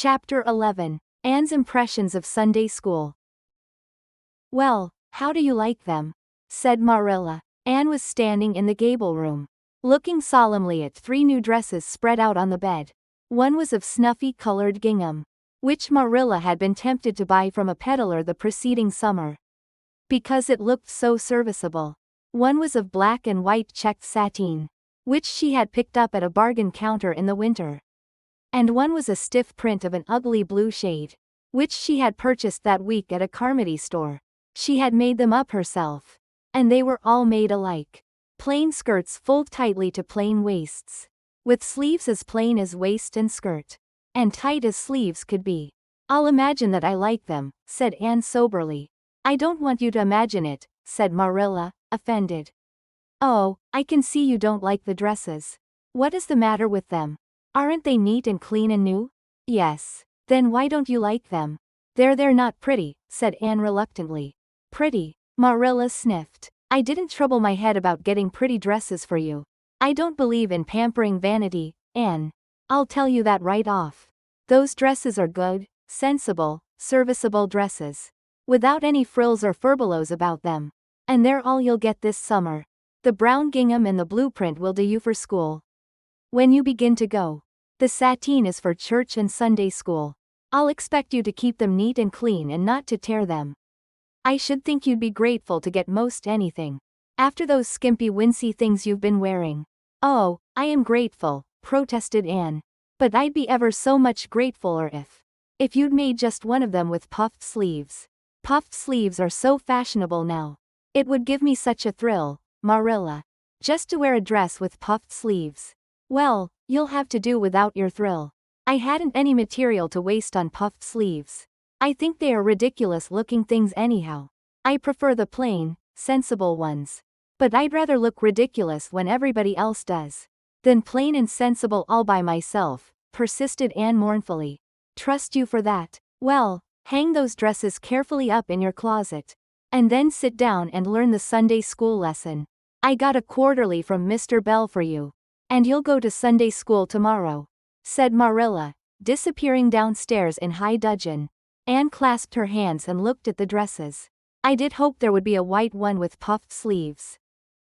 Chapter 11. Anne's Impressions of Sunday School. "Well, how do you like them?" said Marilla. Anne was standing in the gable room, looking solemnly at 3 new dresses spread out on the bed. One was of snuffy-colored gingham, which Marilla had been tempted to buy from a peddler the preceding summer, because it looked so serviceable. One was of black and white checked sateen, which she had picked up at a bargain counter in the winter. And one was a stiff print of an ugly blue shade, which she had purchased that week at a Carmody store. She had made them up herself, and they were all made alike. Plain skirts fulled tightly to plain waists, with sleeves as plain as waist and skirt, and tight as sleeves could be. "I'll imagine that I like them," said Anne soberly. "I don't want you to imagine it," said Marilla, offended. "Oh, I can see you don't like the dresses. What is the matter with them? Aren't they neat and clean and new?" "Yes." "Then why don't you like them?" They're not pretty," said Anne reluctantly. "Pretty?" Marilla sniffed. "I didn't trouble my head about getting pretty dresses for you. I don't believe in pampering vanity, Anne. I'll tell you that right off. Those dresses are good, sensible, serviceable dresses, without any frills or furbelows about them. And they're all you'll get this summer. The brown gingham and the blue print will do you for school when you begin to go. The sateen is for church and Sunday school. I'll expect you to keep them neat and clean and not to tear them. I should think you'd be grateful to get most anything, after those skimpy wincey things you've been wearing." "Oh, I am grateful," protested Anne. "But I'd be ever so much gratefuler if you'd made just one of them with puffed sleeves. Puffed sleeves are so fashionable now. It would give me such a thrill, Marilla, just to wear a dress with puffed sleeves." "Well, you'll have to do without your thrill. I hadn't any material to waste on puffed sleeves. I think they are ridiculous-looking things anyhow. I prefer the plain, sensible ones. But I'd rather look ridiculous when everybody else does than plain and sensible all by myself," persisted Anne mournfully. "Trust you for that. Well, hang those dresses carefully up in your closet, and then sit down and learn the Sunday school lesson. I got a quarterly from Mr. Bell for you, and you'll go to Sunday school tomorrow," said Marilla, disappearing downstairs in high dudgeon. Anne clasped her hands and looked at the dresses. "I did hope there would be a white one with puffed sleeves,"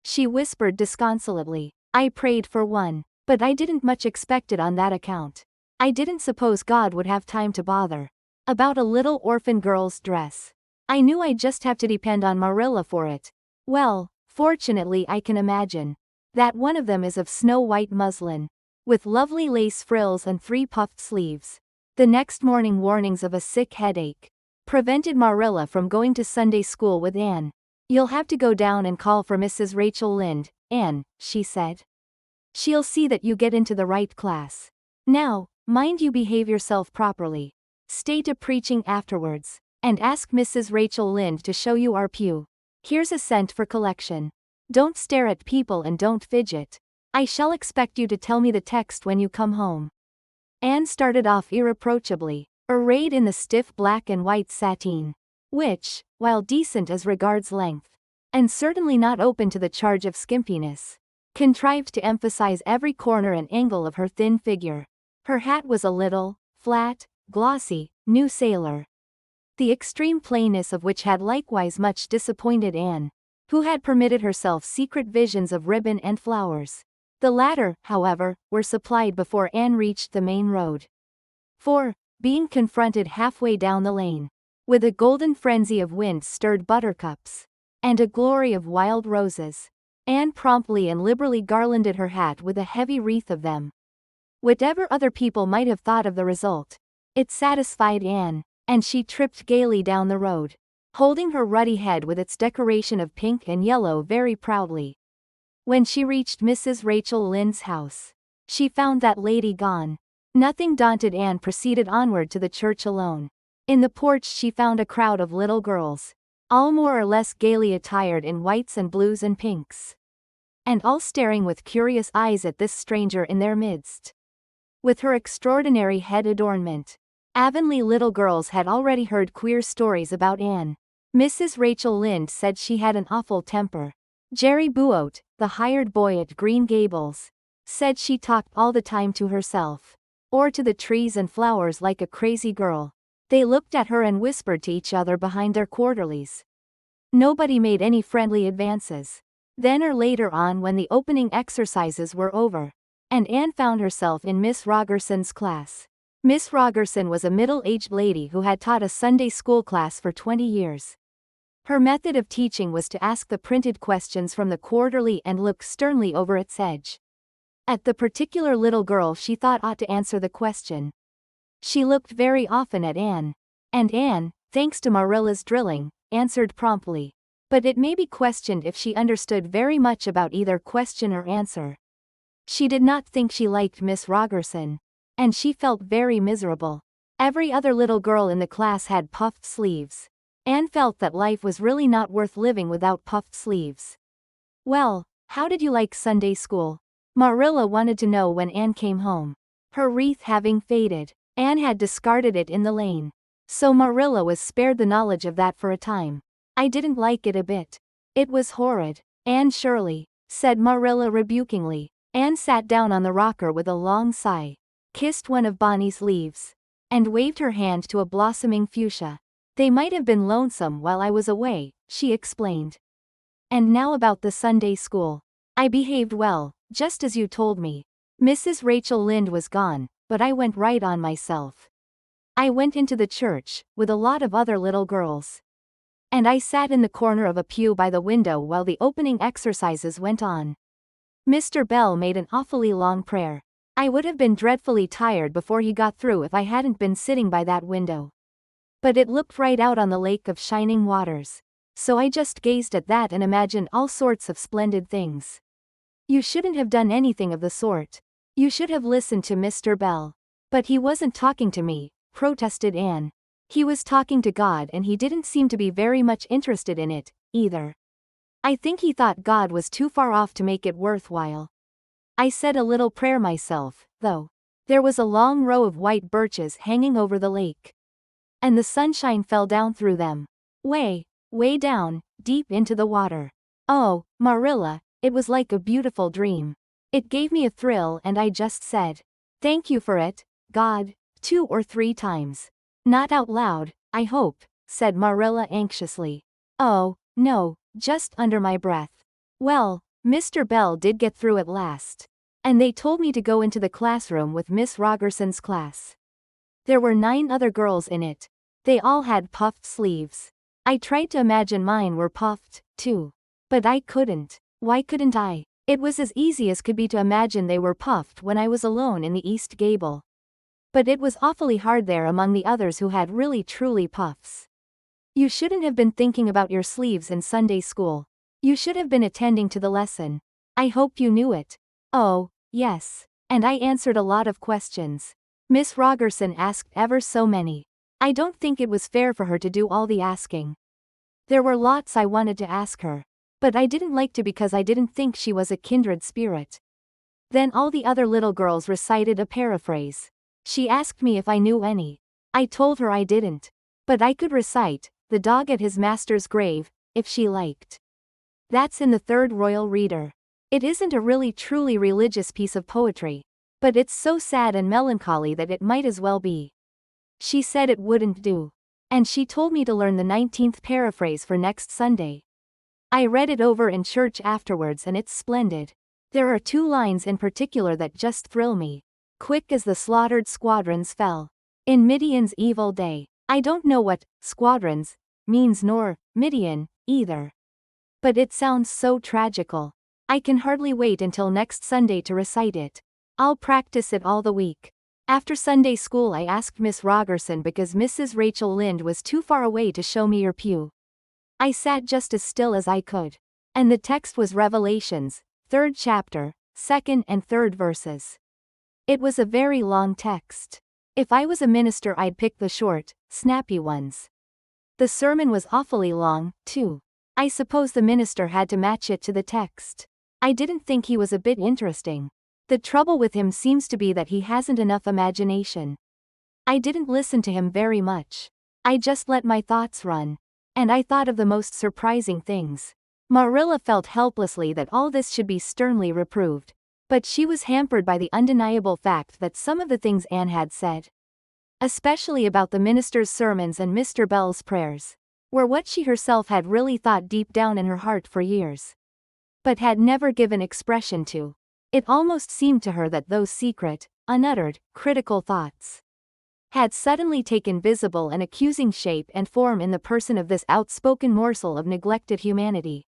she whispered disconsolately. "I prayed for one, but I didn't much expect it on that account. I didn't suppose God would have time to bother about a little orphan girl's dress. I knew I'd just have to depend on Marilla for it. Well, fortunately I can imagine that one of them is of snow-white muslin, with lovely lace frills and 3 puffed sleeves." The next morning warnings of a sick headache prevented Marilla from going to Sunday school with Anne. "You'll have to go down and call for Mrs. Rachel Lynde, Anne," she said. "She'll see that you get into the right class. Now, mind you behave yourself properly. Stay to preaching afterwards, and ask Mrs. Rachel Lynde to show you our pew. Here's a cent for collection. Don't stare at people and don't fidget. I shall expect you to tell me the text when you come home." Anne started off irreproachably, arrayed in the stiff black and white sateen, which, while decent as regards length, and certainly not open to the charge of skimpiness, contrived to emphasize every corner and angle of her thin figure. Her hat was a little, flat, glossy, new sailor, the extreme plainness of which had likewise much disappointed Anne, who had permitted herself secret visions of ribbon and flowers. The latter, however, were supplied before Anne reached the main road. For, being confronted halfway down the lane, with a golden frenzy of wind-stirred buttercups, and a glory of wild roses, Anne promptly and liberally garlanded her hat with a heavy wreath of them. Whatever other people might have thought of the result, it satisfied Anne, and she tripped gaily down the road, holding her ruddy head with its decoration of pink and yellow very proudly. When she reached Mrs. Rachel Lynde's house, she found that lady gone. Nothing daunted, Anne proceeded onward to the church alone. In the porch she found a crowd of little girls, all more or less gaily attired in whites and blues and pinks, and all staring with curious eyes at this stranger in their midst. With her extraordinary head adornment, Avonlea little girls had already heard queer stories about Anne. Mrs. Rachel Lynde said she had an awful temper. Jerry Buote, the hired boy at Green Gables, said she talked all the time to herself. or to the trees and flowers like a crazy girl. They looked at her and whispered to each other behind their quarterlies. Nobody made any friendly advances. Then or later on, when the opening exercises were over, and Anne found herself in Miss Rogerson's class. Miss Rogerson was a middle-aged lady who had taught a Sunday school class for 20 years. Her method of teaching was to ask the printed questions from the quarterly and look sternly over its edge at the particular little girl she thought ought to answer the question. She looked very often at Anne. And Anne, thanks to Marilla's drilling, answered promptly. But it may be questioned if she understood very much about either question or answer. She did not think she liked Miss Rogerson. And she felt very miserable. Every other little girl in the class had puffed sleeves. Anne felt that life was really not worth living without puffed sleeves. Well, how did you like Sunday school? Marilla wanted to know when Anne came home. Her wreath having faded, Anne had discarded it in the lane. So Marilla was spared the knowledge of that for a time. I didn't like it a bit. It was horrid. Anne Shirley, said Marilla rebukingly. Anne sat down on the rocker with a long sigh, kissed one of Bonnie's leaves, and waved her hand to a blossoming fuchsia. They might have been lonesome while I was away, she explained. And now about the Sunday school. I behaved well, just as you told me. Mrs. Rachel Lynde was gone, but I went right on myself. I went into the church, with a lot of other little girls. And I sat in the corner of a pew by the window while the opening exercises went on. Mr. Bell made an awfully long prayer. I would have been dreadfully tired before he got through if I hadn't been sitting by that window. But it looked right out on the lake of shining waters. So I just gazed at that and imagined all sorts of splendid things. You shouldn't have done anything of the sort. You should have listened to Mr. Bell. But he wasn't talking to me, protested Anne. He was talking to God, and he didn't seem to be very much interested in it, either. I think he thought God was too far off to make it worthwhile. I said a little prayer myself, though. There was a long row of white birches hanging over the lake. And the sunshine fell down through them. Way down, deep into the water. Oh, Marilla, it was like a beautiful dream. It gave me a thrill, and I just said, "Thank you for it, God," 2 or 3 times. Not out loud, I hope, said Marilla anxiously. Oh, no, just under my breath. Well, Mr. Bell did get through at last. And they told me to go into the classroom with Miss Rogerson's class. There were 9 other girls in it. They all had puffed sleeves. I tried to imagine mine were puffed, too. But I couldn't. Why couldn't I? It was as easy as could be to imagine they were puffed when I was alone in the East Gable. But it was awfully hard there among the others who had really truly puffs. You shouldn't have been thinking about your sleeves in Sunday school. You should have been attending to the lesson. I hope you knew it. Oh, yes. And I answered a lot of questions. Miss Rogerson asked ever so many. I don't think it was fair for her to do all the asking. There were lots I wanted to ask her. But I didn't like to because I didn't think she was a kindred spirit. Then all the other little girls recited a paraphrase. She asked me if I knew any. I told her I didn't. But I could recite, "The dog at his master's grave," if she liked. That's in the Third Royal Reader. It isn't a really truly religious piece of poetry. But it's so sad and melancholy that it might as well be. She said it wouldn't do. And she told me to learn the 19th paraphrase for next Sunday. I read it over in church afterwards, and it's splendid. There are 2 lines in particular that just thrill me. Quick as the slaughtered squadrons fell in Midian's evil day. I don't know what squadrons means, nor Midian either. But it sounds so tragical. I can hardly wait until next Sunday to recite it. I'll practice it all the week. After Sunday school I asked Miss Rogerson because Mrs. Rachel Lynde was too far away to show me her pew. I sat just as still as I could. And the text was Revelations, 3rd chapter, 2nd and 3rd verses. It was a very long text. If I was a minister I'd pick the short, snappy ones. The sermon was awfully long, too. I suppose the minister had to match it to the text. I didn't think he was a bit interesting. The trouble with him seems to be that he hasn't enough imagination. I didn't listen to him very much. I just let my thoughts run. And I thought of the most surprising things. Marilla felt helplessly that all this should be sternly reproved. But she was hampered by the undeniable fact that some of the things Anne had said, especially about the minister's sermons and Mr. Bell's prayers, were what she herself had really thought deep down in her heart for years, but had never given expression to. It almost seemed to her that those secret, unuttered, critical thoughts had suddenly taken visible and accusing shape and form in the person of this outspoken morsel of neglected humanity.